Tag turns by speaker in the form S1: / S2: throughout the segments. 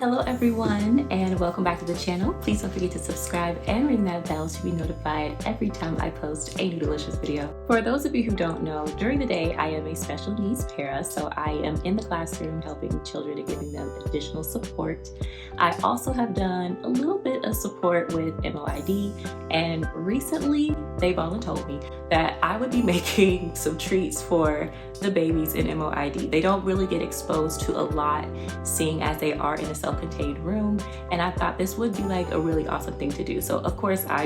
S1: Hello everyone, and welcome back to the channel. Please don't forget to subscribe and ring that bell to be notified every time I post a new delicious video. For those of you who don't know, during the day I am a special needs para, so I am in the classroom helping children and giving them additional support. I also have done a little bit of support with MOID, and recently they've all told me that I would be making some treats for the babies in MOID. They don't really get exposed to a lot, seeing as they are in a self-contained room, and I thought this would be like a really awesome thing to do. So of course I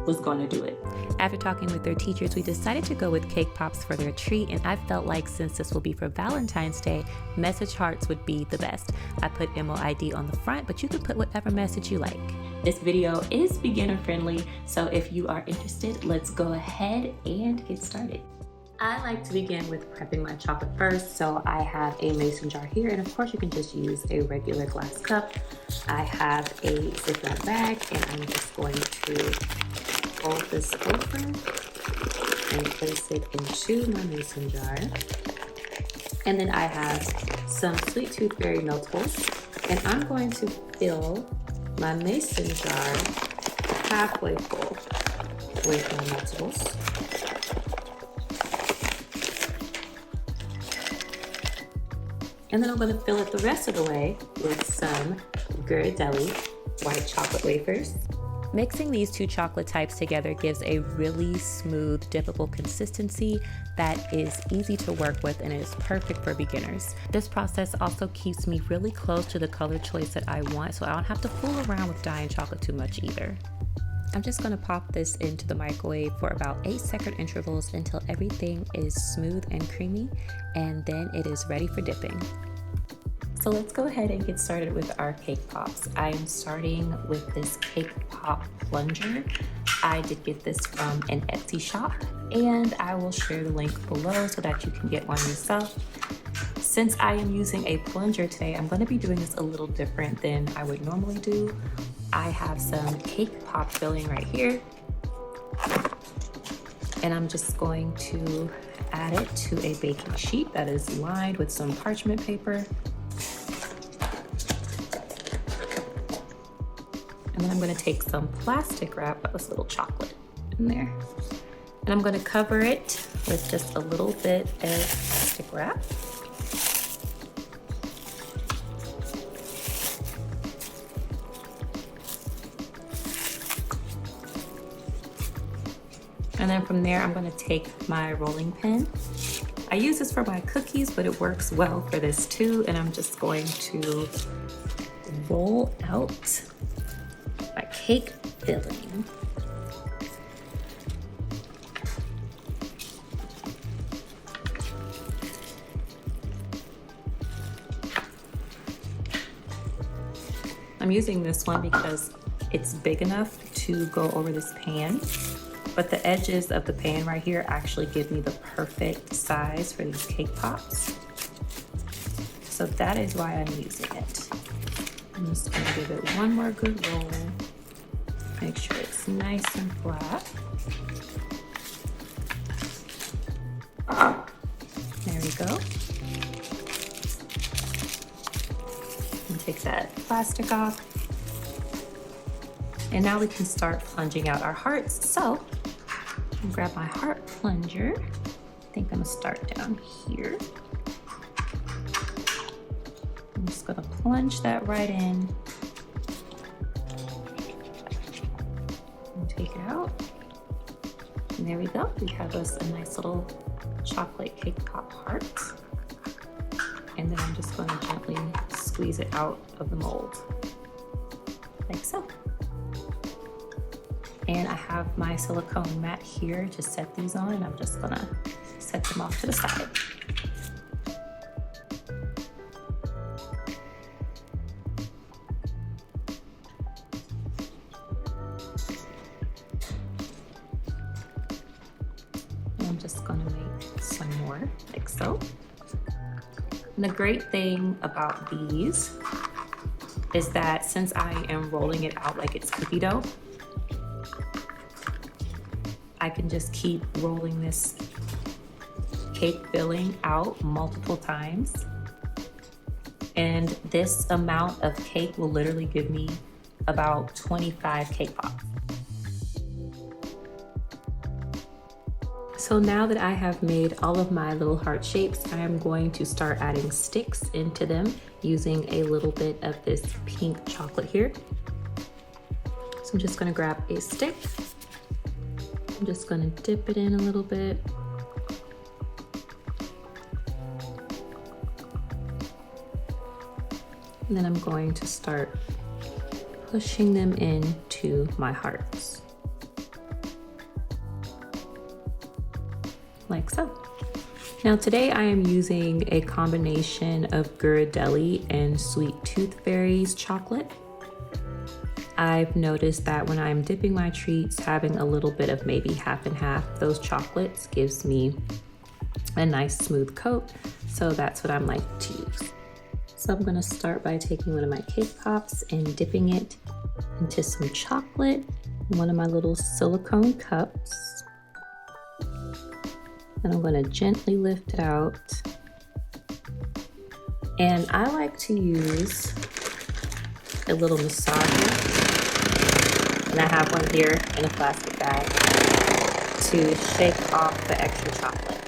S1: was going to do it. After talking with their teachers, we decided to go with cake pops for their treat, and I felt like since this will be for Valentine's Day, message hearts would be the best. I put MOID on the front, but you can put whatever message you like. This video is beginner friendly, so if you are interested, let's go ahead and get started. I like to begin with prepping my chocolate first, so I have a mason jar here, and of course you can just use a regular glass cup. I have a Ziploc bag, and I'm just going to fold this over and place it into my mason jar. And then I have some Sweet Tooth Berry meltables, and I'm going to fill my mason jar halfway full with my meltables. And then I'm going to fill it the rest of the way with some Ghirardelli white chocolate wafers. Mixing these two chocolate types together gives a really smooth, dippable consistency that is easy to work with and is perfect for beginners. This process also keeps me really close to the color choice that I want, so I don't have to fool around with dyeing chocolate too much either. I'm just going to pop this into the microwave for about 8-second intervals until everything is smooth and creamy, and then it is ready for dipping. So let's go ahead and get started with our cake pops. I am starting with this cake pop plunger. I did get this from an Etsy shop, and I will share the link below so that you can get one yourself. Since I am using a plunger today, I'm going to be doing this a little different than I would normally do. I have some cake pop filling right here, and I'm just going to add it to a baking sheet that is lined with some parchment paper. And then I'm going to take some plastic wrap that was a little chocolate in there, and I'm going to cover it with just a little bit of plastic wrap. And then from there, I'm going to take my rolling pin. I use this for my cookies, but it works well for this too. And I'm just going to roll out my cake filling. I'm using this one because it's big enough to go over this pan, but the edges of the pan right here actually give me the perfect size for these cake pops. So that is why I'm using it. I'm just gonna give it one more good roll. Make sure it's nice and flat. There we go. And take that plastic off. And now we can start plunging out our hearts. So I'm gonna grab my heart plunger. I think I'm gonna start down here. I'm just gonna plunge that right in and take it out. And there we go. We have us a nice little chocolate cake pop heart. And then I'm just gonna gently squeeze it out of the mold, like so. And I have my silicone mat here to set these on, and I'm just gonna set them off to the side. And I'm just gonna make some more, like so. And the great thing about these is that since I am rolling it out like it's cookie dough, I can just keep rolling this cake filling out multiple times And this amount of cake will literally give me about 25 cake pops. So now that I have made all of my little heart shapes, I am going to start adding sticks into them using a little bit of this pink chocolate here. So I'm just gonna grab a stick. I'm just gonna dip it in a little bit. And then I'm going to start pushing them into my hearts. Like so. Now today I am using a combination of Ghirardelli and Sweet Tooth Fairies chocolate. I've noticed that when I'm dipping my treats, having a little bit of maybe half and half those chocolates gives me a nice smooth coat. So that's what I'm like to use. So I'm gonna start by taking one of my cake pops and dipping it into some chocolate in one of my little silicone cups. And I'm gonna gently lift it out. And I like to use a little massager. And I have one here in a plastic bag to shake off the extra chocolate.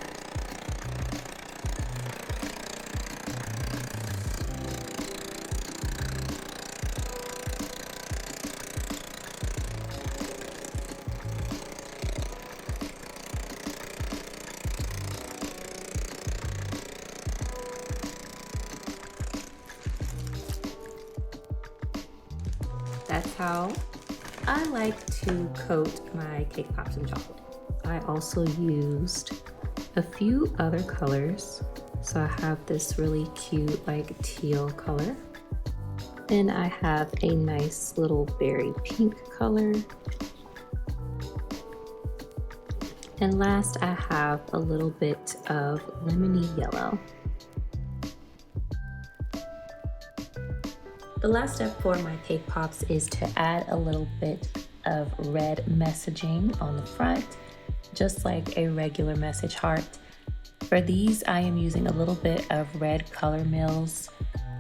S1: That's how I like to coat my cake pops in chocolate. I also used a few other colors. So I have this really cute like teal color. Then I have a nice little berry pink color. And last I have a little bit of lemony yellow. The last step for my cake pops is to add a little bit of red messaging on the front, just like a regular message heart. For these, I am using a little bit of red Color Mills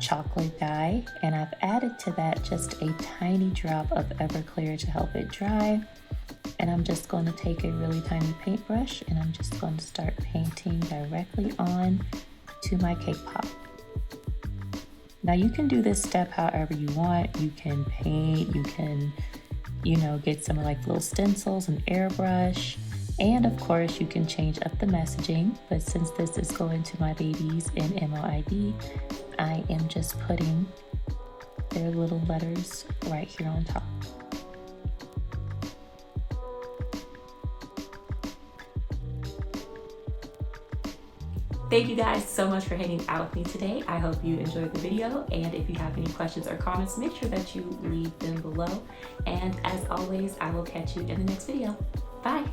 S1: chocolate dye, and I've added to that just a tiny drop of Everclear to help it dry. And I'm just going to take a really tiny paintbrush and I'm just going to start painting directly on to my cake pop. Now you can do this step however you want. You can paint, you can, get some like little stencils and airbrush. And of course you can change up the messaging, but since this is going to my babies in MOID, I am just putting their little letters right here on top. Thank you guys so much for hanging out with me today. I hope you enjoyed the video, and if you have any questions or comments, make sure that you leave them below. And as always, I will catch you in the next video. Bye.